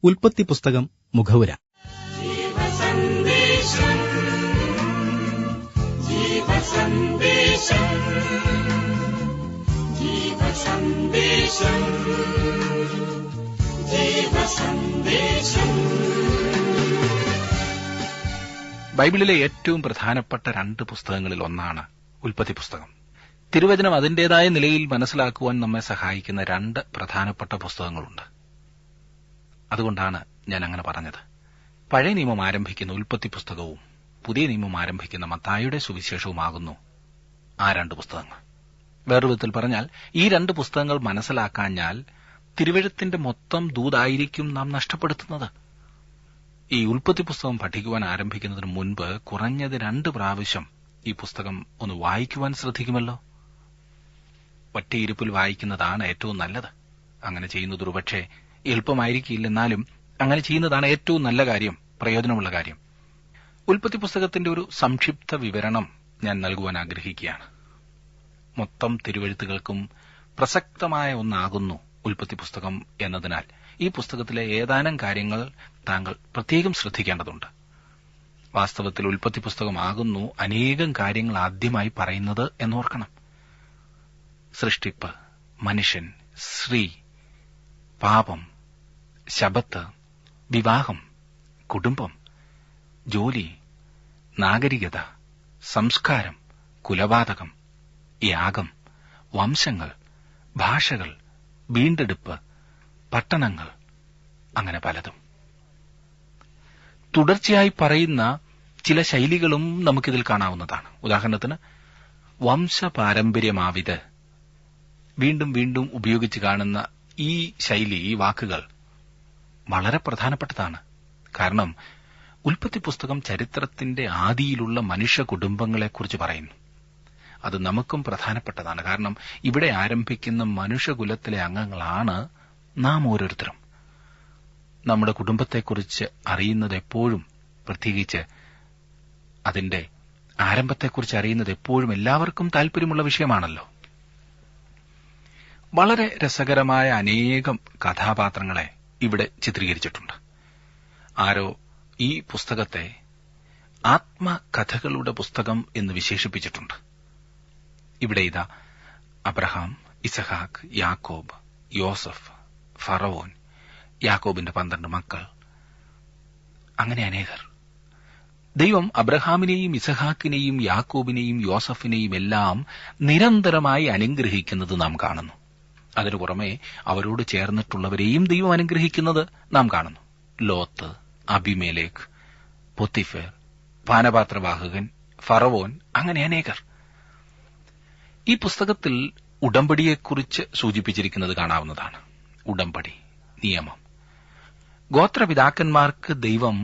ഉൽപ്പത്തി പുസ്തകം മുഖവുര. ബൈബിളിലെ ഏറ്റവും പ്രധാനപ്പെട്ട 2 പുസ്തകങ്ങളിൽ ഒന്നാണ് ഉൽപ്പത്തി പുസ്തകം. തിരുവചനം അതിന്റേതായ നിലയിൽ മനസ്സിലാക്കുവാൻ നമ്മെ സഹായിക്കുന്ന 2 പ്രധാനപ്പെട്ട പുസ്തകങ്ങളുണ്ട്. അതുകൊണ്ടാണ് ഞാൻ അങ്ങനെ പറഞ്ഞത്. പഴയ നിയമം ആരംഭിക്കുന്ന ഉൽപ്പത്തി പുസ്തകവും പുതിയ നിയമം ആരംഭിക്കുന്ന മത്തായിയുടെ സുവിശേഷവുമാകുന്നു ആ 2 പുസ്തകങ്ങൾ. വേറൊരു വിധത്തിൽ പറഞ്ഞാൽ, ഈ 2 പുസ്തകങ്ങൾ മനസ്സിലാക്കാഞ്ഞാൽ തിരുവെഴുത്തിന്റെ മൊത്തം ദൂതായിരിക്കും നാം നഷ്ടപ്പെടുത്തുന്നത്. ഈ ഉൽപ്പത്തി പുസ്തകം പഠിക്കുവാൻ ആരംഭിക്കുന്നതിന് മുൻപ് കുറഞ്ഞത് 2 പ്രാവശ്യം ഈ പുസ്തകം ഒന്ന് വായിക്കുവാൻ ശ്രദ്ധിക്കുമല്ലോ. ഒറ്റയിരുപ്പിൽ വായിക്കുന്നതാണ് ഏറ്റവും നല്ലത്. അങ്ങനെ ചെയ്യുന്നത് ഒരുപക്ഷെ എളുപ്പമായിരിക്കില്ലെന്നാലും അങ്ങനെ ചെയ്യുന്നതാണ് ഏറ്റവും നല്ല കാര്യം, പ്രയോജനമുള്ള കാര്യം. ഉൽപ്പത്തി പുസ്തകത്തിന്റെ ഒരു സംക്ഷിപ്ത വിവരണം ഞാൻ നൽകുവാൻ ആഗ്രഹിക്കുകയാണ്. മൊത്തം തിരുവെഴുത്തുകൾക്കും പ്രസക്തമായ ഒന്നാകുന്നു ഉൽപ്പത്തി പുസ്തകം എന്നതിനാൽ ഈ പുസ്തകത്തിലെ ഏതാനും കാര്യങ്ങൾ താങ്കൾ പ്രത്യേകം ശ്രദ്ധിക്കേണ്ടതുണ്ട്. വാസ്തവത്തിൽ ഉൽപ്പത്തി പുസ്തകമാകുന്നു അനേകം കാര്യങ്ങൾ ആദ്യമായി പറയുന്നത് എന്നോർക്കണം. സൃഷ്ടിപ്പ്, മനുഷ്യൻ, സ്ത്രീ, പാപം, ശബത്ത്, വിവാഹം, കുടുംബം, ജോലി, നാഗരികത, സംസ്കാരം, കുലപാതകം, യാഗം, വംശങ്ങൾ, ഭാഷകൾ, വീണ്ടെടുപ്പ്, പട്ടണങ്ങൾ, അങ്ങനെ പലതും. തുടർച്ചയായി പറയുന്ന ചില ശൈലികളും നമുക്കിതിൽ കാണാവുന്നതാണ്. ഉദാഹരണത്തിന്, വംശപാരമ്പര്യമാവിത് വീണ്ടും വീണ്ടും ഉപയോഗിച്ച് കാണുന്ന ഈ ശൈലി, ഈ വാക്കുകൾ വളരെ പ്രധാനപ്പെട്ടതാണ്. കാരണം ഉൽപ്പത്തി പുസ്തകം ചരിത്രത്തിന്റെ ആദിയിലുള്ള മനുഷ്യ കുടുംബങ്ങളെക്കുറിച്ച് പറയുന്നു. അത് നമുക്കും പ്രധാനപ്പെട്ടതാണ്. കാരണം ഇവിടെ ആരംഭിക്കുന്ന മനുഷ്യകുലത്തിലെ അംഗങ്ങളാണ് നാം ഓരോരുത്തരും. നമ്മുടെ കുടുംബത്തെക്കുറിച്ച് അറിയുന്നത് എപ്പോഴും, പ്രത്യേകിച്ച് അതിന്റെ ആരംഭത്തെക്കുറിച്ച് അറിയുന്നത് എപ്പോഴും എല്ലാവർക്കും താൽപര്യമുള്ള വിഷയമാണല്ലോ. വളരെ രസകരമായ അനേകം കഥാപാത്രങ്ങളെ ഇവിടെ ചിത്രീകരിച്ചിട്ടുണ്ട്. ആരോ ഈ പുസ്തകത്തെ ആത്മകഥകളുടെ പുസ്തകം എന്ന് വിശേഷിപ്പിച്ചിട്ടുണ്ട്. ഇവിടെ ഇതാ അബ്രഹാം, ഇസഹാക്ക്, യാക്കോബ്, യോസഫ്, ഫറവോൻ, യാക്കോബിന്റെ 12 മക്കൾ, അങ്ങനെ അനേകർ. ദൈവം അബ്രഹാമിനെയും ഇസഹാക്കിനെയും യാക്കോബിനെയും യോസഫിനെയും എല്ലാം നിരന്തരമായി അനുഗ്രഹിക്കുന്നത് നാം കാണുന്നു. അതിനു പുറമെ അവരോട് ചേർന്നിട്ടുള്ളവരെയും ദൈവം അനുഗ്രഹിക്കുന്നത് നാം കാണുന്നു. ലോത്ത്, അബിമേലേക്ക്, പൊത്തിഫേർ, പാനപാത്രവാഹകൻ, ഫറവോൻ, അങ്ങനെ അനേകർ. ഈ പുസ്തകത്തിൽ ഉടമ്പടിയെക്കുറിച്ച് സൂചിപ്പിച്ചിരിക്കുന്നത് കാണാവുന്നതാണ്. ഉടമ്പടി, നിയമം. ഗോത്രപിതാക്കന്മാർക്ക് ദൈവം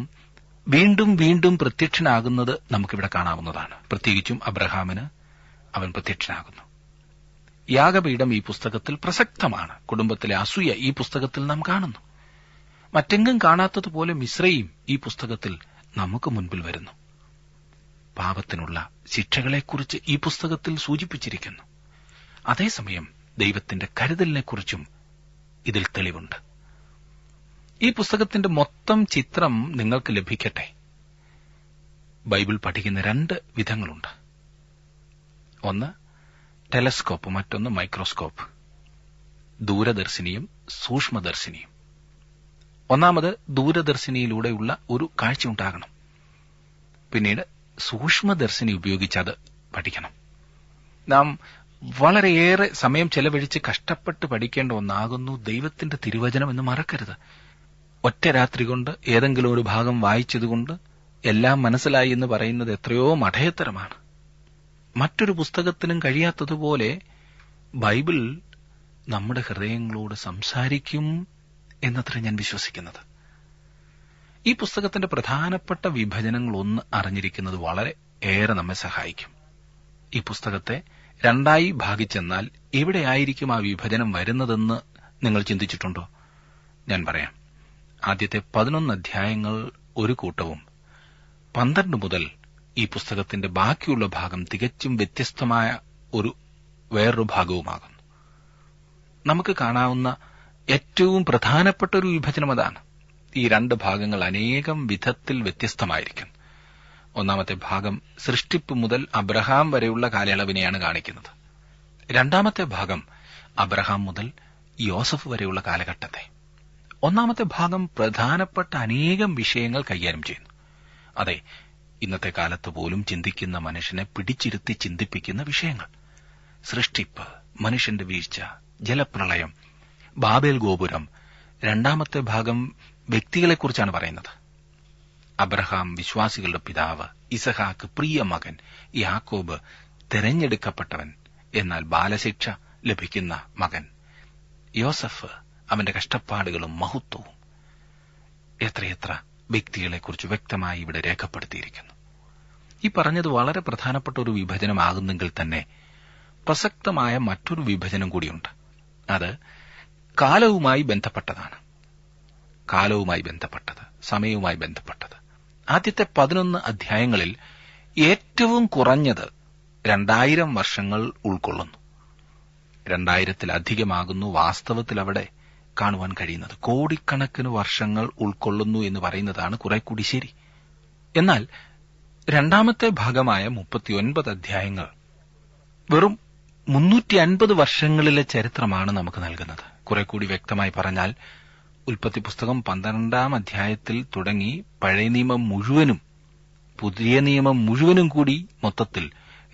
വീണ്ടും വീണ്ടും പ്രത്യക്ഷനാകുന്നത് നമുക്കിവിടെ കാണാവുന്നതാണ്. പ്രത്യേകിച്ചും അബ്രഹാമിന് അവൻ പ്രത്യക്ഷനാകുന്നു. യാഗപീഠം ഈ പുസ്തകത്തിൽ പ്രസക്തമാണ്. കുടുംബത്തിലെ അസൂയ ഈ പുസ്തകത്തിൽ നാം കാണുന്നു. മറ്റെങ്ങും കാണാത്തതുപോലെ മിസ്രയീം ഈ പുസ്തകത്തിൽ നമുക്ക് മുൻപിൽ വരുന്നു. പാപത്തിനുള്ള ശിക്ഷകളെക്കുറിച്ച് ഈ പുസ്തകത്തിൽ സൂചിപ്പിച്ചിരിക്കുന്നു. അതേസമയം ദൈവത്തിന്റെ കരുതലിനെക്കുറിച്ചും ഇതിൽ തെളിവുണ്ട്. ഈ പുസ്തകത്തിന്റെ മൊത്തം ചിത്രം നിങ്ങൾക്ക് ലഭിക്കട്ടെ. ബൈബിൾ പഠിക്കുന്ന 2 വിധങ്ങളുണ്ട്. ഒന്ന് ടെലസ്കോപ്പ്, മറ്റൊന്ന് മൈക്രോസ്കോപ്പ്. ദൂരദർശിനിയും സൂക്ഷ്മദർശിനിയും. ഒന്നാമത് ദൂരദർശിനിയിലൂടെയുള്ള ഒരു കാഴ്ച ഉണ്ടാകണം. പിന്നീട് സൂക്ഷ്മദർശിനി ഉപയോഗിച്ച് അത് പഠിക്കണം. നാം വളരെയേറെ സമയം ചെലവഴിച്ച് കഷ്ടപ്പെട്ട് പഠിക്കേണ്ട ഒന്നാകുന്നു ദൈവത്തിന്റെ തിരുവചനം എന്ന് മറക്കരുത്. ഒറ്റ രാത്രി കൊണ്ട് ഏതെങ്കിലും ഒരു ഭാഗം വായിച്ചതുകൊണ്ട് എല്ലാം മനസ്സിലായി എന്ന് പറയുന്നത് എത്രയോ മഠയത്തരമാണ്. മറ്റൊരു പുസ്തകത്തിനും കഴിയാത്തതുപോലെ ബൈബിൾ നമ്മുടെ ഹൃദയങ്ങളോട് സംസാരിക്കും എന്നത്ര ഞാൻ വിശ്വസിക്കുന്നത്. ഈ പുസ്തകത്തിന്റെ പ്രധാനപ്പെട്ട വിഭജനങ്ങളൊന്ന് അറിഞ്ഞിരിക്കുന്നത് വളരെ ഏറെ നമ്മെ സഹായിക്കും. ഈ പുസ്തകത്തെ 2ആയി ഭാഗിച്ചെന്നാൽ എവിടെയായിരിക്കും ആ വിഭജനം വരുന്നതെന്ന് നിങ്ങൾ ചിന്തിച്ചിട്ടുണ്ടോ? ഞാൻ പറയാം. ആദ്യത്തെ 11 അധ്യായങ്ങൾ ഒരു കൂട്ടവും 12 മുതൽ ഈ പുസ്തകത്തിന്റെ ബാക്കിയുള്ള ഭാഗം തികച്ചും വ്യത്യസ്തമായ വേറൊരു ഭാഗവുമാകുന്നു. നമുക്ക് കാണാവുന്ന ഏറ്റവും പ്രധാനപ്പെട്ട ഒരു വിഭജനം അതാണ്. ഈ രണ്ട് ഭാഗങ്ങൾ അനേകം വിധത്തിൽ വ്യത്യസ്തമായിരിക്കും. ഒന്നാമത്തെ ഭാഗം സൃഷ്ടിപ്പ് മുതൽ അബ്രഹാം വരെയുള്ള കാലയളവിനെയാണ് കാണിക്കുന്നത്. രണ്ടാമത്തെ ഭാഗം അബ്രഹാം മുതൽ യോസഫ് വരെയുള്ള കാലഘട്ടത്തെ. ഒന്നാമത്തെ ഭാഗം പ്രധാനപ്പെട്ട അനേകം വിഷയങ്ങൾ കൈകാര്യം ചെയ്യുന്നു. അതെ, ഇന്നത്തെ കാലത്ത് പോലും ചിന്തിക്കുന്ന മനുഷ്യനെ പിടിച്ചിരുത്തി ചിന്തിപ്പിക്കുന്ന വിഷയങ്ങൾ. സൃഷ്ടിപ്പ്, മനുഷ്യന്റെ വീഴ്ച, ജലപ്രളയം, ബാബേൽ ഗോപുരം. രണ്ടാമത്തെ ഭാഗം വ്യക്തികളെക്കുറിച്ചാണ് പറയുന്നത്. അബ്രഹാം വിശ്വാസികളുടെ പിതാവ്, ഇസഹാക്ക് പ്രിയ മകൻ, യാക്കോബ് തെരഞ്ഞെടുക്കപ്പെട്ടവൻ എന്നാൽ ബാലശിക്ഷ ലഭിക്കുന്ന മകൻ, യോസഫ് അവന്റെ കഷ്ടപ്പാടുകളും മഹത്വവും. എത്രയെത്ര വ്യക്തികളെക്കുറിച്ച് വ്യക്തമായി ഇവിടെ രേഖപ്പെടുത്തിയിരിക്കുന്നു. ഈ പറഞ്ഞത് വളരെ പ്രധാനപ്പെട്ട ഒരു വിഭജനമാകുന്നെങ്കിൽ തന്നെ പ്രസക്തമായ മറ്റൊരു വിഭജനം കൂടിയുണ്ട്. അത് കാലവുമായി ബന്ധപ്പെട്ടതാണ്. കാലവുമായി ബന്ധപ്പെട്ടത്, സമയവുമായി ബന്ധപ്പെട്ടത്. ആദ്യത്തെ 11 അധ്യായങ്ങളിൽ ഏറ്റവും കുറഞ്ഞത് 2000 വർഷങ്ങൾ ഉൾക്കൊള്ളുന്നു. 2000-ലധികമാകുന്നു വാസ്തവത്തിൽ അവിടെ കാണുവാൻ കഴിയുന്നത്. കോടിക്കണക്കിന് വർഷങ്ങൾ ഉൾക്കൊള്ളുന്നു എന്ന് പറയുന്നതാണ് കുറെ കൂടി ശരി. എന്നാൽ രണ്ടാമത്തെ ഭാഗമായ 39 അധ്യായങ്ങൾ വെറും 350 വർഷങ്ങളിലെ ചരിത്രമാണ് നമുക്ക് നൽകുന്നത്. കുറെ കൂടി വ്യക്തമായി പറഞ്ഞാൽ ഉൽപ്പത്തി പുസ്തകം 12-ാം അധ്യായത്തിൽ തുടങ്ങി പഴയ നിയമം മുഴുവനും പുതിയ നിയമം മുഴുവനും കൂടി മൊത്തത്തിൽ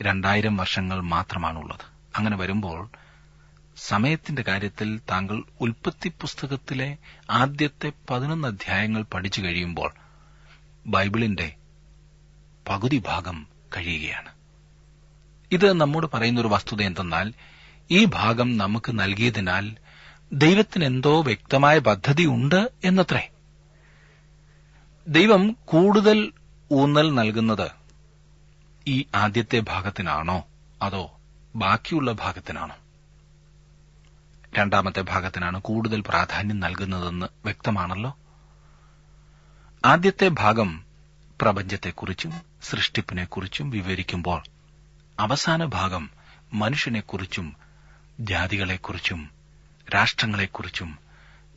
2000 വർഷങ്ങൾ മാത്രമാണുള്ളത്. അങ്ങനെ വരുമ്പോൾ സമയത്തിന്റെ കാര്യത്തിൽ താങ്കൾ ഉൽപ്പത്തി പുസ്തകത്തിലെ ആദ്യത്തെ 11 അധ്യായങ്ങൾ പഠിച്ചു കഴിയുമ്പോൾ ബൈബിളിന്റെ പകുതി ഭാഗം കഴിയുകയാണ്. ഇത് നമ്മോട് പറയുന്നൊരു വസ്തുത എന്തെന്നാൽ ഈ ഭാഗം നമുക്ക് നൽകിയതിനാൽ ദൈവത്തിന് എന്തോ വ്യക്തമായ പദ്ധതി ഉണ്ട് എന്നത്രേ. ദൈവം കൂടുതൽ ഊന്നൽ നൽകുന്നത് ഈ ആദ്യത്തെ ഭാഗത്തിനാണോ അതോ ബാക്കിയുള്ള ഭാഗത്തിനാണോ? രണ്ടാമത്തെ ഭാഗത്തിനാണ് കൂടുതൽ പ്രാധാന്യം നൽകുന്നതെന്ന് വ്യക്തമാണല്ലോ. ആദ്യത്തെ ഭാഗം പ്രപഞ്ചത്തെക്കുറിച്ചും സൃഷ്ടിപ്പിനെക്കുറിച്ചും വിവരിക്കുമ്പോൾ അവസാന ഭാഗം മനുഷ്യനെക്കുറിച്ചും ജാതികളെക്കുറിച്ചും രാഷ്ട്രങ്ങളെക്കുറിച്ചും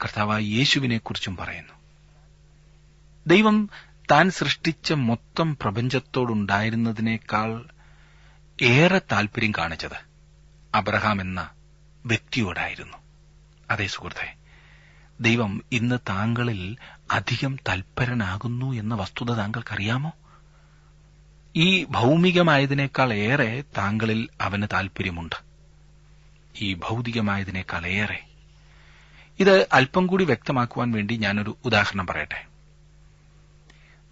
കർത്താവായ യേശുവിനെക്കുറിച്ചും പറയുന്നു. ദൈവം താൻ സൃഷ്ടിച്ച മൊത്തം പ്രപഞ്ചത്തോടുണ്ടായിരുന്നതിനേക്കാൾ ഏറെ താൽപര്യം കാണിച്ചത് അബ്രഹാം എന്ന വ്യക്തിയോടായിരുന്നു. അതേ സുഹൃത്തെ, ദൈവം ഇന്ന് താങ്കളിൽ അധികം തൽപരനാകുന്നു എന്ന വസ്തുത താങ്കൾക്കറിയാമോ? ഈ ഭൗമികമായതിനേക്കാൾ ഏറെ താങ്കളിൽ അവന് താൽപര്യമുണ്ട്. ഈ ഭൗതികമായതിനേക്കാൾ ഏറെ. ഇത് അല്പം കൂടി വ്യക്തമാക്കുവാൻ വേണ്ടി ഞാനൊരു ഉദാഹരണം പറയട്ടെ.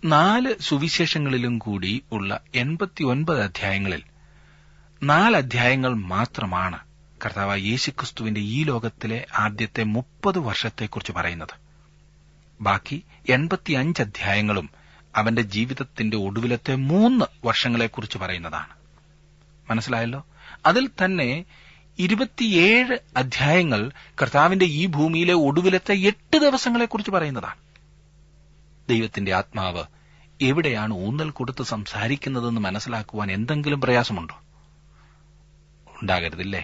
4 സുവിശേഷങ്ങളിലും കൂടി ഉള്ള 89 അധ്യായങ്ങളിൽ 4 അധ്യായങ്ങൾ മാത്രമാണ് കർത്താവായ യേശുക്രിസ്തുവിന്റെ ഈ ലോകത്തിലെ ആദ്യത്തെ 30 വർഷത്തെക്കുറിച്ച് പറയുന്നത്. ബാക്കി 85 അധ്യായങ്ങളും അവന്റെ ജീവിതത്തിന്റെ ഒടുവിലത്തെ 3 വർഷങ്ങളെക്കുറിച്ച് പറയുന്നതാണ്. മനസ്സിലായല്ലോ? അതിൽ തന്നെ 27 അധ്യായങ്ങൾ കർത്താവിന്റെ ഈ ഭൂമിയിലെ ഒടുവിലത്തെ 8 ദിവസങ്ങളെക്കുറിച്ച് പറയുന്നതാണ്. ദൈവത്തിന്റെ ആത്മാവ് എവിടെയാണ് ഊന്നൽ കൊടുത്ത് സംസാരിക്കുന്നതെന്ന് മനസ്സിലാക്കുവാൻ എന്തെങ്കിലും പ്രയാസമുണ്ടോ? ഉണ്ടാകരുതില്ലേ?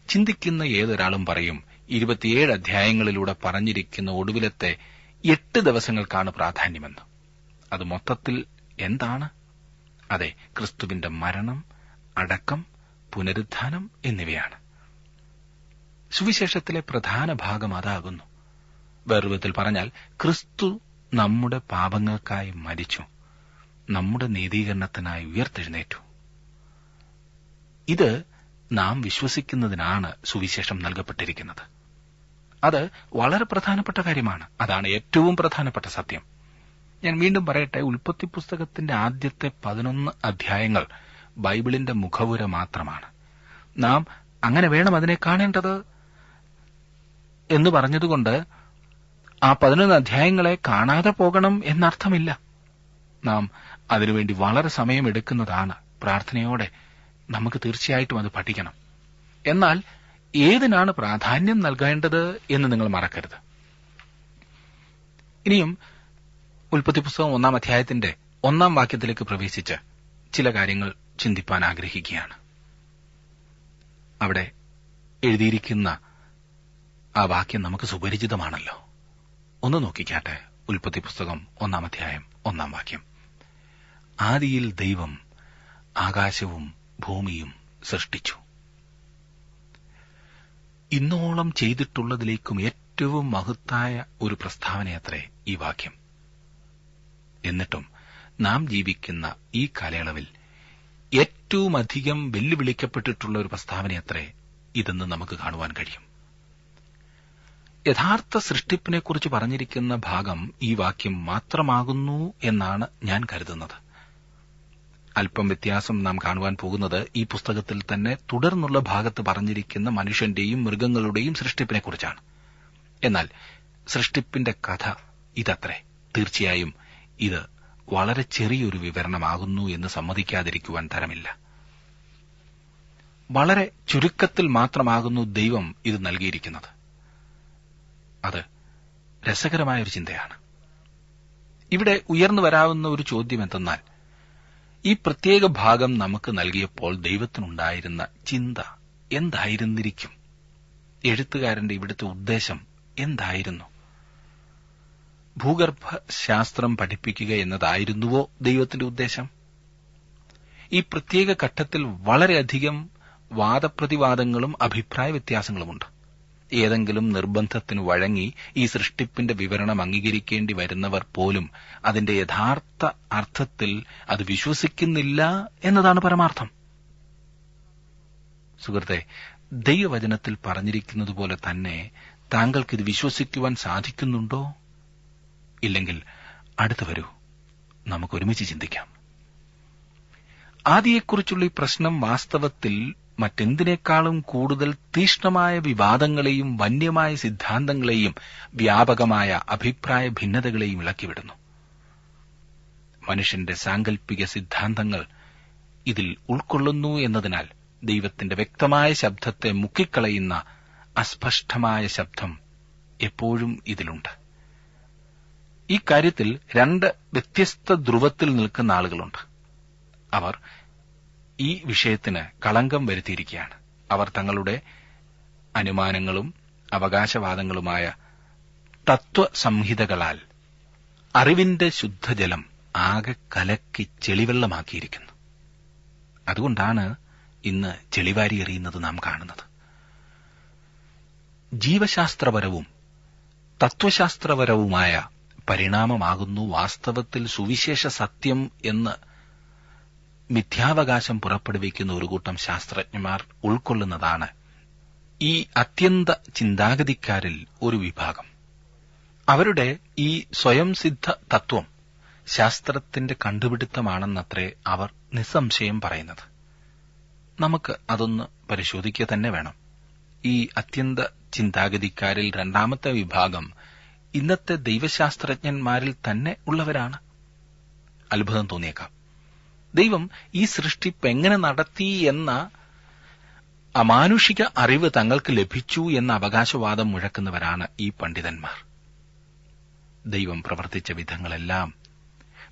ചിന്തിക്കുന്ന ഏതൊരാളും പറയും 27 അധ്യായങ്ങളിലൂടെ പറഞ്ഞിരിക്കുന്ന ഒടുവിലത്തെ 8 ദിവസങ്ങൾക്കാണ് പ്രാധാന്യമെന്ന്. അത് മൊത്തത്തിൽ എന്താണ്? അതെ, ക്രിസ്തുവിന്റെ മരണം, അടക്കം, പുനരുത്ഥാനം എന്നിവയാണ്. സുവിശേഷത്തിലെ പ്രധാന ഭാഗം അതാകുന്നു. വേറൊരു വിധത്തിൽ പറഞ്ഞാൽ ക്രിസ്തു നമ്മുടെ പാപങ്ങൾക്കായി മരിച്ചു, നമ്മുടെ നീതീകരണത്തിനായി ഉയർത്തെഴുന്നേറ്റു. ഇത് നാം വിശ്വസിക്കുന്നതിനാണ് സുവിശേഷം നൽകപ്പെട്ടിരിക്കുന്നത്. അത് വളരെ പ്രധാനപ്പെട്ട കാര്യമാണ്. അതാണ് ഏറ്റവും പ്രധാനപ്പെട്ട സത്യം. ഞാൻ വീണ്ടും പറയട്ടെ, ഉൽപ്പത്തി പുസ്തകത്തിന്റെ ആദ്യത്തെ 11 അധ്യായങ്ങൾ ബൈബിളിന്റെ മുഖവുര മാത്രമാണ്. നാം അങ്ങനെ വേണം അതിനെ കാണേണ്ടത് എന്ന് പറഞ്ഞതുകൊണ്ട് ആ 11 അധ്യായങ്ങളെ കാണാതെ പോകണം എന്നർത്ഥമില്ല. നാം അതിനുവേണ്ടി വളരെ സമയമെടുക്കുന്നതാണ്. പ്രാർത്ഥനയോടെ നമുക്ക് തീർച്ചയായിട്ടും അത് പഠിക്കണം. എന്നാൽ ഏതിനാണ് പ്രാധാന്യം നൽകേണ്ടത് എന്ന് നിങ്ങൾ മറക്കരുത്. ഇനിയും ഉൽപ്പത്തി പുസ്തകം 1-ാം അധ്യായത്തിന്റെ 1-ാം വാക്യത്തിലേക്ക് പ്രവേശിച്ച് ചില കാര്യങ്ങൾ ചിന്തിപ്പാൻ ആഗ്രഹിക്കുകയാണ്. അവിടെ എഴുതിയിരിക്കുന്ന ആ വാക്യം നമുക്ക് സുപരിചിതമാണല്ലോ. ഒന്ന് നോക്കിക്കാട്ടെ. ഉൽപ്പത്തി പുസ്തകം 1-ാം അധ്യായം 1-ാം വാക്യം. ആദിയിൽ ദൈവം ആകാശവും ഭൂമിയും സൃഷ്ടിച്ചു. ഇന്നോളം ചെയ്തിട്ടുള്ളതിലേക്കും ഏറ്റവും മഹത്തായ ഒരു പ്രസ്താവനയത്രേ ഈ വാക്യം. എന്നിട്ടും നാം ജീവിക്കുന്ന ഈ കാലയളവിൽ ഏറ്റവും അധികം വെല്ലുവിളിക്കപ്പെട്ടിട്ടുള്ള ഒരു പ്രസ്താവനയത്രേ ഇതെന്ന് നമുക്ക് കാണുവാൻ കഴിയും. യഥാർത്ഥ സൃഷ്ടിപ്പിനെക്കുറിച്ച് പറഞ്ഞിരിക്കുന്ന ഭാഗം ഈ വാക്യം മാത്രമാകുന്നു എന്നാണ് ഞാൻ കരുതുന്നത്. അല്പം വ്യത്യാസം നാം കാണുവാൻ പോകുന്നത് ഈ പുസ്തകത്തിൽ തന്നെ തുടർന്നുള്ള ഭാഗത്ത് പറഞ്ഞിരിക്കുന്ന മനുഷ്യന്റെയും മൃഗങ്ങളുടെയും സൃഷ്ടിപ്പിനെക്കുറിച്ചാണ്. എന്നാൽ സൃഷ്ടിപ്പിന്റെ കഥ ഇതത്രേ. തീർച്ചയായും ഇത് വളരെ ചെറിയൊരു വിവരണമാകുന്നു എന്ന് സമ്മതിക്കാതിരിക്കുവാൻ തരമില്ല. വളരെ ചുരുക്കത്തിൽ മാത്രമാകുന്നു ദൈവം ഇത് നൽകിയിരിക്കുന്നത്. അത് രസകരമായൊരു ചിന്തയാണ്. ഇവിടെ ഉയർന്നു വരാവുന്ന ഒരു ചോദ്യം എന്തെന്നാൽ, ഈ പ്രത്യേക ഭാഗം നമുക്ക് നൽകിയപ്പോൾ ദൈവത്തിനുണ്ടായിരുന്ന ചിന്ത എന്തായിരുന്നിരിക്കും? എഴുത്തുകാരന്റെ ഇവിടുത്തെ ഉദ്ദേശം എന്തായിരുന്നു? ഭൂഗർഭശാസ്ത്രം പഠിപ്പിക്കുക എന്നതായിരുന്നുവോ ദൈവത്തിന്റെ ഉദ്ദേശം? ഈ പ്രത്യേക ഘട്ടത്തിൽ വളരെയധികം വാദപ്രതിവാദങ്ങളും അഭിപ്രായ വ്യത്യാസങ്ങളുമുണ്ട്. ഏതെങ്കിലും നിർബന്ധത്തിന് വഴങ്ങി ഈ സൃഷ്ടിപ്പിന്റെ വിവരണം അംഗീകരിക്കേണ്ടി വരുന്നവർ പോലും അതിന്റെ യഥാർത്ഥ അർത്ഥത്തിൽ അത് വിശ്വസിക്കുന്നില്ല എന്നതാണ് പരമാർത്ഥം. സുഹൃത്തെ, ദൈവവചനത്തിൽ പറഞ്ഞിരിക്കുന്നതുപോലെ തന്നെ താങ്കൾക്കിത് വിശ്വസിക്കുവാൻ സാധിക്കുന്നുണ്ടോ? ഇല്ലെങ്കിൽ അടുത്തു വരൂ, നമുക്കൊരുമിച്ച് ചിന്തിക്കാം. ആദിയെക്കുറിച്ചുള്ള ഈ പ്രശ്നം വാസ്തവത്തിൽ മറ്റെന്തിനേക്കാളും കൂടുതൽ തീക്ഷ്ണമായ വിവാദങ്ങളെയും വന്യമായ സിദ്ധാന്തങ്ങളെയും വ്യാപകമായ അഭിപ്രായ ഭിന്നതകളെയും ഇളക്കിവിടുന്നു. മനുഷ്യന്റെ സാങ്കല്പിക സിദ്ധാന്തങ്ങൾ ഇതിൽ ഉൾക്കൊള്ളുന്നു എന്നതിനാൽ ദൈവത്തിന്റെ വ്യക്തമായ ശബ്ദത്തെ മുക്കിക്കളയുന്ന അസ്പഷ്ടമായ ശബ്ദം എപ്പോഴും ഇതിലുണ്ട്. ഈ കാര്യത്തിൽ രണ്ട് വ്യത്യസ്ത ധ്രുവത്തിൽ നിൽക്കുന്ന ആളുകളുണ്ട്. അവർ ഈ വിഷയത്തിന് കളങ്കം വരുത്തിയിരിക്കുകയാണ്. അവർ തങ്ങളുടെ അനുമാനങ്ങളും അവകാശവാദങ്ങളുമായ തത്വസംഹിതകളാൽ അറിവിന്റെ ശുദ്ധജലം ആകെ കലക്കി ചെളിവെള്ളമാക്കിയിരിക്കുന്നു. അതുകൊണ്ടാണ് ഇന്ന് ചെളിവാരി എറിയുന്നത് നാം കാണുന്നത്. ജീവശാസ്ത്രപരവും തത്വശാസ്ത്രപരവുമായ പരിണാമമാകുന്നു വാസ്തവത്തിൽ സുവിശേഷ സത്യം എന്ന് മിഥ്യാവകാശം പുറപ്പെടുവിക്കുന്ന ഒരു കൂട്ടം ശാസ്ത്രജ്ഞന്മാർ ഉൾക്കൊള്ളുന്നതാണ് ഈ അത്യന്ത ചിന്താഗതിക്കാരിൽ ഒരു വിഭാഗം. അവരുടെ ഈ സ്വയം സിദ്ധ തത്വം ശാസ്ത്രത്തിന്റെ കണ്ടുപിടുത്തമാണെന്നത്രേ അവർ നിസ്സംശയം പറയുന്നത്. നമുക്ക് അതൊന്ന് പരിശോധിക്കുക തന്നെ വേണം. ഈ അത്യന്ത ചിന്താഗതിക്കാരിൽ രണ്ടാമത്തെ വിഭാഗം ഇന്നത്തെ ദൈവശാസ്ത്രജ്ഞന്മാരിൽ തന്നെ ഉള്ളവരാണ്. അത്ഭുതം തോന്നിയേക്കാം. ദൈവം ഈ സൃഷ്ടിപ്പ് എങ്ങനെ നടത്തി എന്ന അമാനുഷിക അറിവ് തങ്ങൾക്ക് ലഭിച്ചു എന്ന അവകാശവാദം മുഴക്കുന്നവരാണ് ഈ പണ്ഡിതന്മാർ. ദൈവം പ്രവർത്തിച്ച വിധങ്ങളെല്ലാം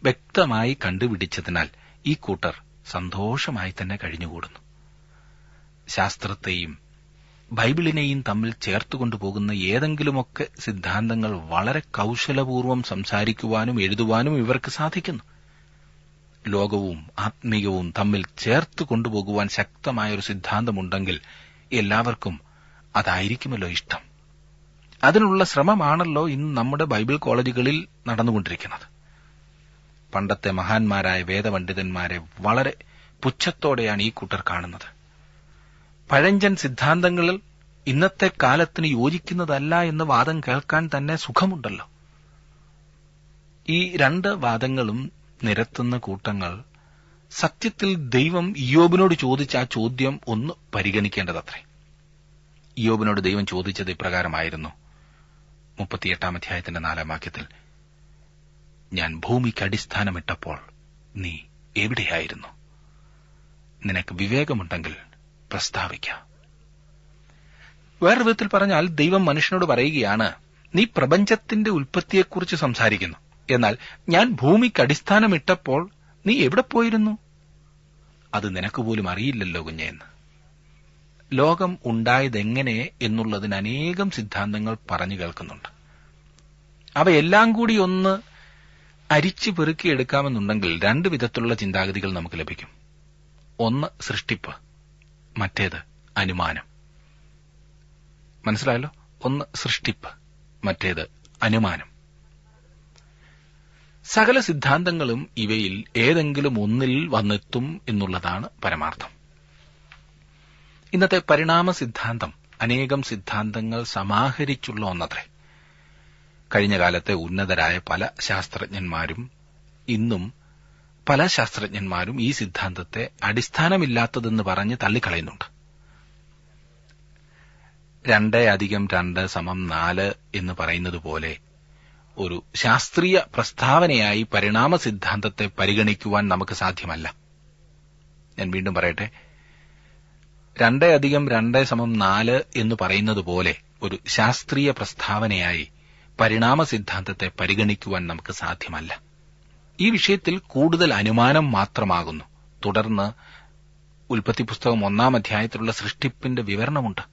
വ്യക്തമായി കണ്ടുപിടിച്ചതിനാൽ ഈ കൂട്ടർ സന്തോഷമായി തന്നെ കഴിഞ്ഞുകൂടുന്നു. ശാസ്ത്രത്തെയും ബൈബിളിനെയും തമ്മിൽ ചേർത്തുകൊണ്ടുപോകുന്ന ഏതെങ്കിലുമൊക്കെ സിദ്ധാന്തങ്ങൾ വളരെ കൌശലപൂർവ്വം സംസാരിക്കുവാനും എഴുതുവാനും ഇവർക്ക് സാധിക്കുന്നു. ലോകവും ആത്മീയവും തമ്മിൽ ചേർത്ത് കൊണ്ടുപോകുവാൻ ശക്തമായൊരു സിദ്ധാന്തമുണ്ടെങ്കിൽ എല്ലാവർക്കും അതായിരിക്കുമല്ലോ ഇഷ്ടം. അതിനുള്ള ശ്രമമാണല്ലോ ഇന്ന് നമ്മുടെ ബൈബിൾ കോളേജുകളിൽ നടന്നുകൊണ്ടിരിക്കുന്നത്. പണ്ടത്തെ മഹാന്മാരായ വേദപണ്ഡിതന്മാരെ വളരെ പുച്ഛത്തോടെയാണ് ഈ കൂട്ടർ കാണുന്നത്. പഴഞ്ചൻ സിദ്ധാന്തങ്ങളിൽ ഇന്നത്തെ കാലത്തിന് യോജിക്കുന്നതല്ല എന്ന വാദം കേൾക്കാൻ തന്നെ സുഖമുണ്ടല്ലോ. ഈ രണ്ട് വാദങ്ങളും നിരത്തുന്ന കൂട്ടങ്ങൾ സത്യത്തിൽ ദൈവം ഇയ്യോബിനോട് ചോദിച്ച ആ ചോദ്യം ഒന്ന് പരിഗണിക്കേണ്ടതത്രേ. ഇയ്യോബിനോട് ദൈവം ചോദിച്ചത് ഇപ്രകാരമായിരുന്നു. 38-ാം അധ്യായത്തിന്റെ 4-ാം വാക്യത്തിൽ, ഞാൻ ഭൂമിക്ക് അടിസ്ഥാനമിട്ടപ്പോൾ നീ എവിടെയായിരുന്നു? നിനക്ക് വിവേകമുണ്ടെങ്കിൽ പ്രസ്താവിക്കാം. വേറെ വിധത്തിൽ പറഞ്ഞാൽ ദൈവം മനുഷ്യനോട് പറയുകയാണ്, നീ പ്രപഞ്ചത്തിന്റെ ഉൽപ്പത്തിയെക്കുറിച്ച് സംസാരിക്കുന്നു, എന്നാൽ ഞാൻ ഭൂമിക്ക് അടിസ്ഥാനമിട്ടപ്പോൾ നീ എവിടെ പോയിരുന്നു? അത് നിനക്ക് പോലും അറിയില്ലല്ലോ കുഞ്ഞെന്ന്. ലോകം ഉണ്ടായതെങ്ങനെ എന്നുള്ളതിന് അനേകം സിദ്ധാന്തങ്ങൾ പറഞ്ഞു കേൾക്കുന്നുണ്ട്. അവയെല്ലാം കൂടി ഒന്ന് അരിച്ചു പെറുക്കിയെടുക്കാമെന്നുണ്ടെങ്കിൽ രണ്ട് വിധത്തിലുള്ള ചിന്താഗതികൾ നമുക്ക് ലഭിക്കും. ഒന്ന് സൃഷ്ടിപ്പ്, മറ്റേത് അനുമാനം. മനസ്സിലായല്ലോ? ഒന്ന് സൃഷ്ടിപ്പ്, മറ്റേത് അനുമാനം. സകല സിദ്ധാന്തങ്ങളും ഇവയിൽ ഏതെങ്കിലും ഒന്നിൽ വന്നെത്തും എന്നുള്ളതാണ് പരമാർത്ഥം. ഇന്നത്തെ പരിണാമ സിദ്ധാന്തം അനേകം സിദ്ധാന്തങ്ങൾ സമാഹരിച്ചുള്ള ഒന്നത്രേ. കഴിഞ്ഞ കാലത്തെ ഉന്നതരായ പല ശാസ്ത്രജ്ഞന്മാരും ഇന്നും പല ശാസ്ത്രജ്ഞന്മാരും ഈ സിദ്ധാന്തത്തെ അടിസ്ഥാനമില്ലാത്തതെന്ന് പറഞ്ഞ് തള്ളിക്കളയുന്നുണ്ട്. 2+2=4 എന്ന് പറയുന്നത് പോലെ ഒരു ശാസ്ത്രീയ പ്രസ്താവനയായി പരിണാമ സിദ്ധാന്തത്തെ പരിഗണിക്കുവാൻ നമുക്ക് സാധ്യമല്ല. ഞാൻ വീണ്ടും പറയട്ടെ, 2+2=4 എന്ന് പറയുന്നത് പോലെ ഒരു ശാസ്ത്രീയ പ്രസ്താവനയായി പരിണാമ സിദ്ധാന്തത്തെ പരിഗണിക്കുവാൻ നമുക്ക് സാധ്യമല്ല. ഈ വിഷയത്തിൽ കൂടുതൽ അനുമാനം മാത്രമാകുന്നു. തുടർന്ന് ഉൽപ്പത്തി പുസ്തകം 1-ാം അധ്യായത്തിലുള്ള സൃഷ്ടിപ്പിന്റെ വിവരണമുണ്ട്.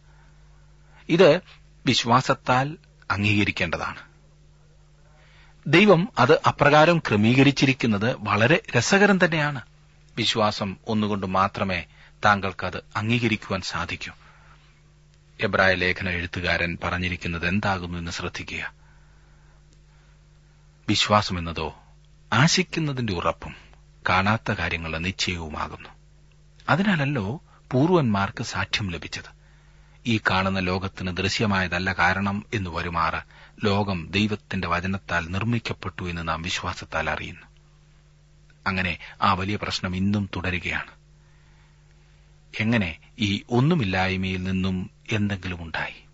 ഇത് വിശ്വാസത്താൽ അംഗീകരിക്കേണ്ടതാണ്. ദൈവം അത് അപ്രകാരം ക്രമീകരിച്ചിരിക്കുന്നത് വളരെ രസകരം തന്നെയാണ്. വിശ്വാസം ഒന്നുകൊണ്ട് മാത്രമേ താങ്കൾക്കത് അംഗീകരിക്കുവാൻ സാധിക്കൂ. എബ്രായ ലേഖന എഴുത്തുകാരൻ പറഞ്ഞിരിക്കുന്നത് എന്താകുന്നു എന്ന് ശ്രദ്ധിക്കുക. വിശ്വാസമെന്നതോ ആശിക്കുന്നതിന്റെ ഉറപ്പും കാണാത്ത കാര്യങ്ങളുടെ നിശ്ചയവുമാകുന്നു. അതിനാലല്ലോ പൂർവന്മാർക്ക് സാക്ഷ്യം ലഭിച്ചത്. ഈ കാണുന്ന ലോകത്തിന് ദൃശ്യമായതല്ല കാരണം എന്ന് വരുമാറ് ലോകം ദൈവത്തിന്റെ വചനത്താൽ നിർമ്മിക്കപ്പെട്ടു എന്ന് നാം വിശ്വാസത്താൽ അറിയുന്നു. അങ്ങനെ ആ വലിയ പ്രശ്നം ഇന്നും തുടരുകയാണ്. എങ്ങനെ ഈ ഒന്നുമില്ലായ്മയിൽ നിന്നും എന്തെങ്കിലും ഉണ്ടായി?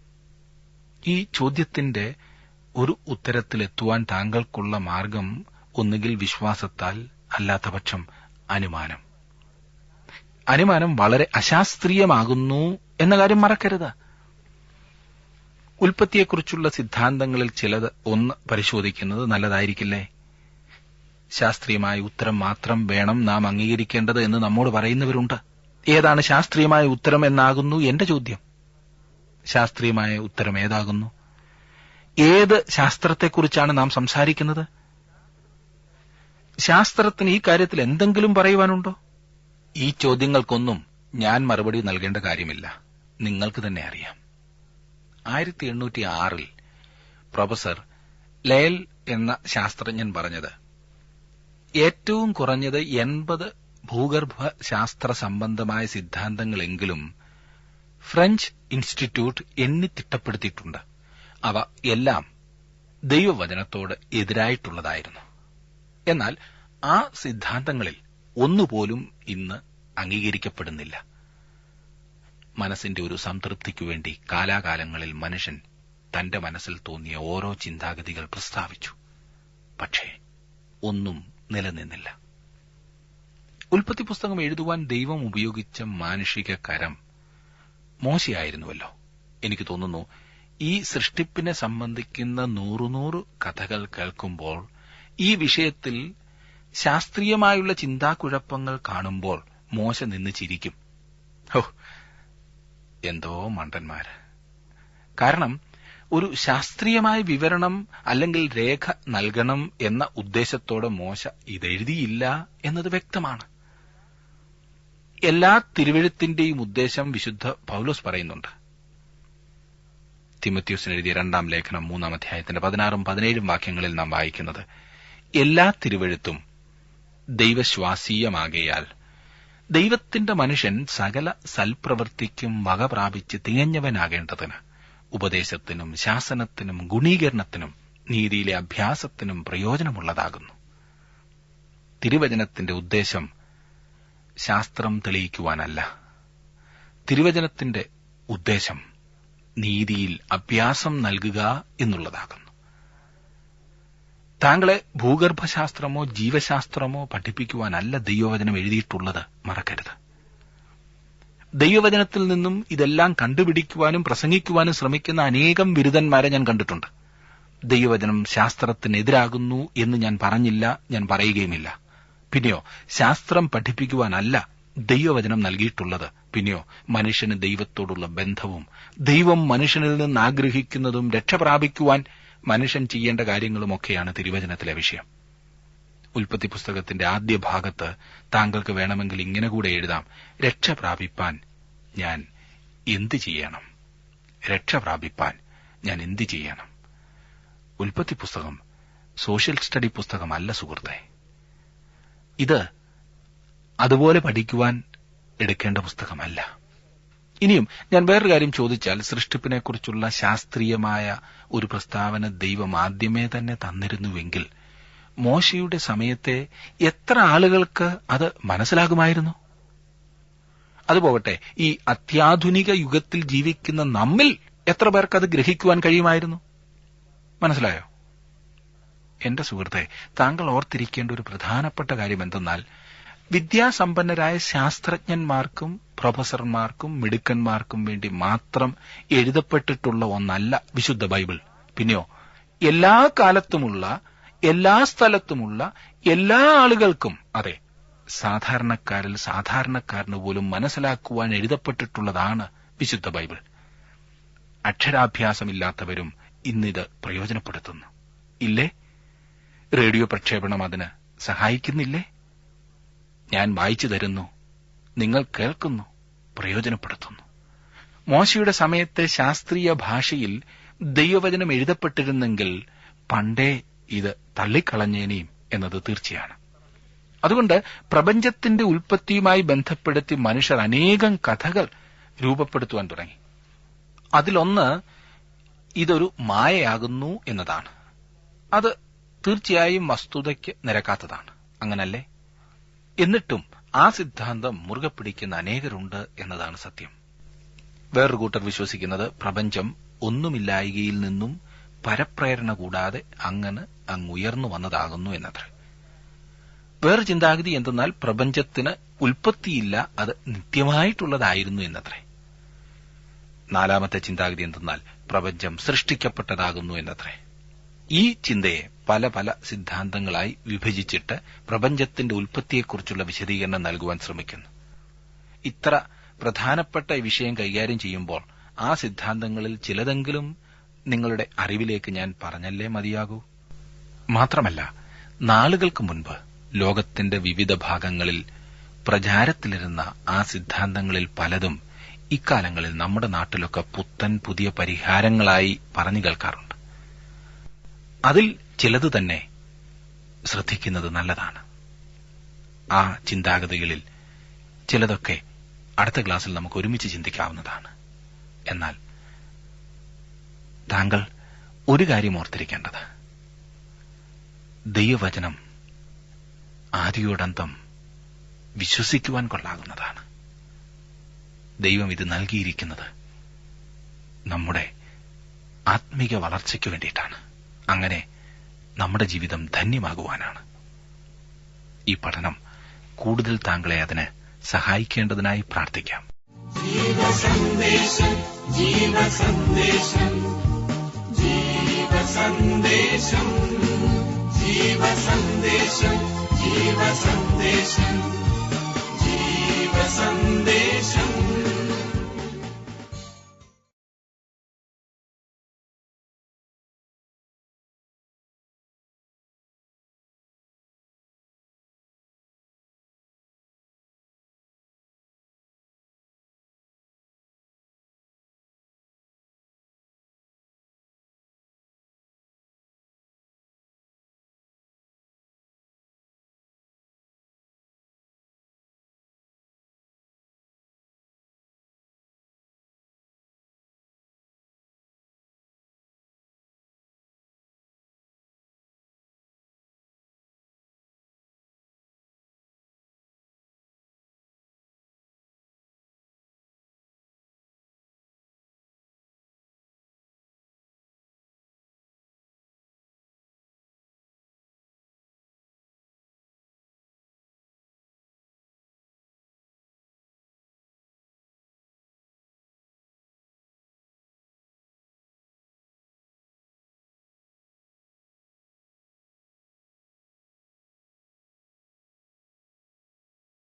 ഈ ചോദ്യത്തിന്റെ ഒരു ഉത്തരത്തിലെത്തുവാൻ താങ്കൾക്കുള്ള മാർഗം ഒന്നുകിൽ വിശ്വാസത്താൽ, അല്ലാത്തപക്ഷം അനുമാനം. അനുമാനം വളരെ അശാസ്ത്രീയമാകുന്നു എന്ന കാര്യം മറക്കരുത്. ഉൽപ്പത്തിയെക്കുറിച്ചുള്ള സിദ്ധാന്തങ്ങളിൽ ചിലത് ഒന്ന് പരിശോധിക്കുന്നത് നല്ലതായിരിക്കില്ലേ? ശാസ്ത്രീയമായ ഉത്തരം മാത്രം വേണം നാം അംഗീകരിക്കേണ്ടത് എന്ന് നമ്മോട് പറയുന്നവരുണ്ട്. ഏതാണ് ശാസ്ത്രീയമായ ഉത്തരം എന്നാകുന്നു എന്റെ ചോദ്യം. ശാസ്ത്രീയമായ ഉത്തരം ഏതാകുന്നു? ഏത് ശാസ്ത്രത്തെക്കുറിച്ചാണ് നാം സംസാരിക്കുന്നത്? ശാസ്ത്രത്തിന് ഈ കാര്യത്തിൽ എന്തെങ്കിലും പറയുവാനുണ്ടോ? ഈ ചോദ്യങ്ങൾക്കൊന്നും ഞാൻ മറുപടി നൽകേണ്ട കാര്യമില്ല. നിങ്ങൾക്ക് തന്നെ അറിയാം. 1806 പ്രൊഫസർ ലേൽ എന്ന ശാസ്ത്രജ്ഞൻ പറഞ്ഞത്, ഏറ്റവും കുറഞ്ഞത് 80 ഭൂഗർഭ ശാസ്ത്ര സംബന്ധമായ സിദ്ധാന്തങ്ങളെങ്കിലും ഫ്രഞ്ച് ഇൻസ്റ്റിറ്റ്യൂട്ട് എണ്ണി തിട്ടപ്പെടുത്തിയിട്ടുണ്ട്. അവ എല്ലാം ദൈവവചനത്തോട് എതിരായിട്ടുള്ളതായിരുന്നു. എന്നാൽ ആ സിദ്ധാന്തങ്ങളിൽ ഒന്നുപോലും ഇന്ന് അംഗീകരിക്കപ്പെടുന്നില്ല. മനസ്സിന്റെ ഒരു സംതൃപ്തിക്കു വേണ്ടി കാലാകാലങ്ങളിൽ മനുഷ്യൻ തന്റെ മനസ്സിൽ തോന്നിയ ഓരോ ചിന്താഗതികൾ പ്രസ്താവിച്ചു. പക്ഷേ ഒന്നും നിലനിന്നില്ല. ഉൽപ്പത്തി പുസ്തകം എഴുതുവാൻ ദൈവം ഉപയോഗിച്ച മാനുഷിക കരം മോശയായിരുന്നുവല്ലോ. എനിക്ക് തോന്നുന്നു ഈ സൃഷ്ടിപ്പിനെ സംബന്ധിക്കുന്ന 100 കഥകൾ കേൾക്കുമ്പോൾ, ഈ വിഷയത്തിൽ ശാസ്ത്രീയമായുള്ള ചിന്താക്കുഴപ്പങ്ങൾ കാണുമ്പോൾ മോശ നിന്ന് ചിരിക്കും. ഹോ, എന്തോ മണ്ടന്മാര്! കാരണം ഒരു ശാസ്ത്രീയമായ വിവരണം അല്ലെങ്കിൽ രേഖ നൽകണം എന്ന ഉദ്ദേശത്തോടെ മോശ ഇതെഴുതിയില്ല എന്നത് വ്യക്തമാണ്. എല്ലാ തിരുവെഴുത്തിന്റെയും ഉദ്ദേശം വിശുദ്ധ പൗലോസ് പറയുന്നുണ്ട്. തിമോഥെയോസിന് എഴുതിയ 2-ാം ലേഖനം 3-ാം അധ്യായത്തിന്റെ 16-17 വാക്യങ്ങളിൽ നാം വായിക്കുന്നത്, എല്ലാ തിരുവെഴുത്തും ദൈവശ്വാസീയമാകയാൽ ദൈവത്തിന്റെ മനുഷ്യൻ സകല സൽപ്രവൃത്തിക്കും വക പ്രാപിച്ച് തികഞ്ഞവനാകേണ്ടതിന് ഉപദേശത്തിനും ശാസനത്തിനും ഗുണീകരണത്തിനും നീതിയിലെ അഭ്യാസത്തിനും പ്രയോജനമുള്ളതാകുന്നു. തിരുവചനത്തിന്റെ ഉദ്ദേശം ശാസ്ത്രം തെളിയിക്കുവാനല്ല. തിരുവചനത്തിന്റെ ഉദ്ദേശം നീതിയിൽ അഭ്യാസം നൽകുക എന്നുള്ളതാകുന്നു. താങ്കളെ ഭൂഗർഭശാസ്ത്രമോ ജീവശാസ്ത്രമോ പഠിപ്പിക്കുവാനല്ല ദൈവവചനം എഴുതിയിട്ടുള്ളത്, മറക്കരുത്. ദൈവവചനത്തിൽ നിന്നും ഇതെല്ലാം കണ്ടുപിടിക്കുവാനും പ്രസംഗിക്കുവാനും ശ്രമിക്കുന്ന അനേകം ബിരുദന്മാരെ ഞാൻ കണ്ടിട്ടുണ്ട്. ദൈവവചനം ശാസ്ത്രത്തിനെതിരാകുന്നു എന്ന് ഞാൻ പറഞ്ഞില്ല, ഞാൻ പറയുകയുമില്ല. പിന്നെയോ ശാസ്ത്രം പഠിപ്പിക്കുവാനല്ല ദൈവവചനം നൽകിയിട്ടുള്ളത്. പിന്നെയോ മനുഷ്യന് ദൈവത്തോടുള്ള ബന്ധവും ദൈവം മനുഷ്യനിൽ നിന്ന് ആഗ്രഹിക്കുന്നതും രക്ഷ പ്രാപിക്കുവാൻ മനുഷ്യൻ ചെയ്യേണ്ട കാര്യങ്ങളുമൊക്കെയാണ് തിരുവചനത്തിലെ വിഷയം. ഉൽപ്പത്തി പുസ്തകത്തിന്റെ ആദ്യ ഭാഗത്ത് താങ്കൾക്ക് വേണമെങ്കിൽ ഇങ്ങനെ കൂടെ എഴുതാം: രക്ഷ പ്രാപിപ്പാൻ ഞാൻ എന്ത് ചെയ്യണം? രക്ഷ പ്രാപിപ്പാൻ ഞാൻ എന്ത് ചെയ്യണം? ഉൽപ്പത്തി പുസ്തകം സോഷ്യൽ സ്റ്റഡി പുസ്തകമല്ല സുഹൃത്തെ. ഇത് അതുപോലെ പഠിക്കുവാൻ എടുക്കേണ്ട പുസ്തകമല്ല. ഇനിയും ഞാൻ വേറൊരു കാര്യം ചോദിച്ചാൽ, സൃഷ്ടിപ്പിനെക്കുറിച്ചുള്ള ശാസ്ത്രീയമായ ഒരു പ്രസ്താവന ദൈവം ആദ്യമേ തന്നെ തന്നിരുന്നുവെങ്കിൽ മോശയുടെ സമയത്തെ എത്ര ആളുകൾക്ക് അത് മനസ്സിലാകുമായിരുന്നു? അതുപോകട്ടെ, ഈ അത്യാധുനിക യുഗത്തിൽ ജീവിക്കുന്ന നമ്മിൽ എത്ര പേർക്ക് അത് ഗ്രഹിക്കുവാൻ കഴിയുമായിരുന്നു? മനസ്സിലായോ? എന്റെ സുഹൃത്തെ, താങ്കൾ ഓർത്തിരിക്കേണ്ട ഒരു പ്രധാനപ്പെട്ട കാര്യം എന്തെന്നാൽ, വിദ്യാസമ്പന്നരായ ശാസ്ത്രജ്ഞന്മാർക്കും പ്രൊഫസർമാർക്കും മിടുക്കന്മാർക്കും വേണ്ടി മാത്രം എഴുതപ്പെട്ടിട്ടുള്ള ഒന്നല്ല വിശുദ്ധ ബൈബിൾ. പിന്നെയോ എല്ലാ കാലത്തുമുള്ള, എല്ലാ സ്ഥലത്തുമുള്ള എല്ലാ ആളുകൾക്കും, അതെ, സാധാരണക്കാരിൽ സാധാരണക്കാരന് പോലും മനസ്സിലാക്കുവാൻ എഴുതപ്പെട്ടിട്ടുള്ളതാണ് വിശുദ്ധ ബൈബിൾ. അക്ഷരാഭ്യാസമില്ലാത്തവരും ഇന്നിത് പ്രയോജനപ്പെടുത്തുന്നു, ഇല്ലേ? റേഡിയോ പ്രക്ഷേപണം അതിന് സഹായിക്കുന്നില്ലേ? ഞാൻ വായിച്ചു തരുന്നു, നിങ്ങൾ കേൾക്കുന്നു, പ്രയോജനപ്പെടുത്തുന്നു. മോശയുടെ സമയത്തെ ശാസ്ത്രീയ ഭാഷയിൽ ദൈവവചനം എഴുതപ്പെട്ടിരുന്നെങ്കിൽ പണ്ടേ ഇത് തള്ളിക്കളഞ്ഞേനെയും എന്നത് തീർച്ചയാണ്. അതുകൊണ്ട് പ്രപഞ്ചത്തിന്റെ ഉൽപ്പത്തിയുമായി ബന്ധപ്പെടുത്തി മനുഷ്യർ അനേകം കഥകൾ രൂപപ്പെടുത്തുവാൻ തുടങ്ങി. അതിലൊന്ന് ഇതൊരു മായയാകുന്നു എന്നതാണ്. അത് തീർച്ചയായും വസ്തുതയ്ക്ക് നിരക്കാത്തതാണ്, അങ്ങനല്ലേ? എന്നിട്ടും ആ സിദ്ധാന്തം മുറുകെ പിടിക്കുന്ന അനേകരുണ്ട് എന്നതാണ് സത്യം. വേറൊരു കൂട്ടർ വിശ്വസിക്കുന്നത് പ്രപഞ്ചം ഒന്നുമില്ലായികയിൽ നിന്നും പരപ്രേരണ കൂടാതെ അങ്ങുയർന്നു വന്നതാകുന്നു എന്നത്ര. വേറെ ചിന്താഗതി എന്തെന്നാൽ പ്രപഞ്ചത്തിന് ഉൽപ്പത്തിയില്ല, അത് നിത്യമായിട്ടുള്ളതായിരുന്നു എന്നത്രേ. നാലാമത്തെ ചിന്താഗതി എന്തെന്നാൽ പ്രപഞ്ചം സൃഷ്ടിക്കപ്പെട്ടതാകുന്നു എന്നത്രേ. ഈ ചിന്തയെ പല പല സിദ്ധാന്തങ്ങളായി വിഭജിച്ചിട്ട് പ്രപഞ്ചത്തിന്റെ ഉൽപ്പത്തിയെക്കുറിച്ചുള്ള വിശദീകരണം നൽകുവാൻ ശ്രമിക്കുന്നു. ഇത്ര പ്രധാനപ്പെട്ട ഈ വിഷയം കൈകാര്യം ചെയ്യുമ്പോൾ ആ സിദ്ധാന്തങ്ങളിൽ ചിലതെങ്കിലും നിങ്ങളുടെ അറിവിലേക്ക് ഞാൻ പറഞ്ഞല്ലേ മതിയാകൂ. മാത്രമല്ല, നാളുകൾക്ക് മുൻപ് ലോകത്തിന്റെ വിവിധ ഭാഗങ്ങളിൽ പ്രചാരത്തിലിരുന്ന ആ സിദ്ധാന്തങ്ങളിൽ പലതും ഇക്കാലങ്ങളിൽ നമ്മുടെ നാട്ടിലൊക്കെ പുത്തൻ പുതിയ പരിഹാരങ്ങളായി പറഞ്ഞു കേൾക്കാറുണ്ട്. അതിൽ ചിലത് തന്നെ ശ്രദ്ധിക്കുന്നത് നല്ലതാണ്. ആ ചിന്താഗതികളിൽ ചിലതൊക്കെ അടുത്ത ക്ലാസ്സിൽ നമുക്ക് ഒരുമിച്ച് ചിന്തിക്കാവുന്നതാണ്. എന്നാൽ താങ്കൾ ഒരു കാര്യം ഓർത്തിരിക്കേണ്ടത്, ദൈവവചനം ആദിയോടന്തം വിശ്വസിക്കുവാൻ കൊള്ളാകുന്നതാണ്. ദൈവം ഇത് നൽകിയിരിക്കുന്നത് നമ്മുടെ ആത്മീക വളർച്ചയ്ക്ക് വേണ്ടിയിട്ടാണ്. അങ്ങനെ നമ്മുടെ ജീവിതം ധന്യമാകുവാനാണ്. ഈ പഠനം കൂടുതൽ താങ്കളെ അതിന് സഹായിക്കേണ്ടതിനായി പ്രാർത്ഥിക്കാം. ജീവസന്ദേശം ജീവസന്ദേശം ജീവസന്ദേശം ജീവസന്ദേശം ജീവസന്ദേശം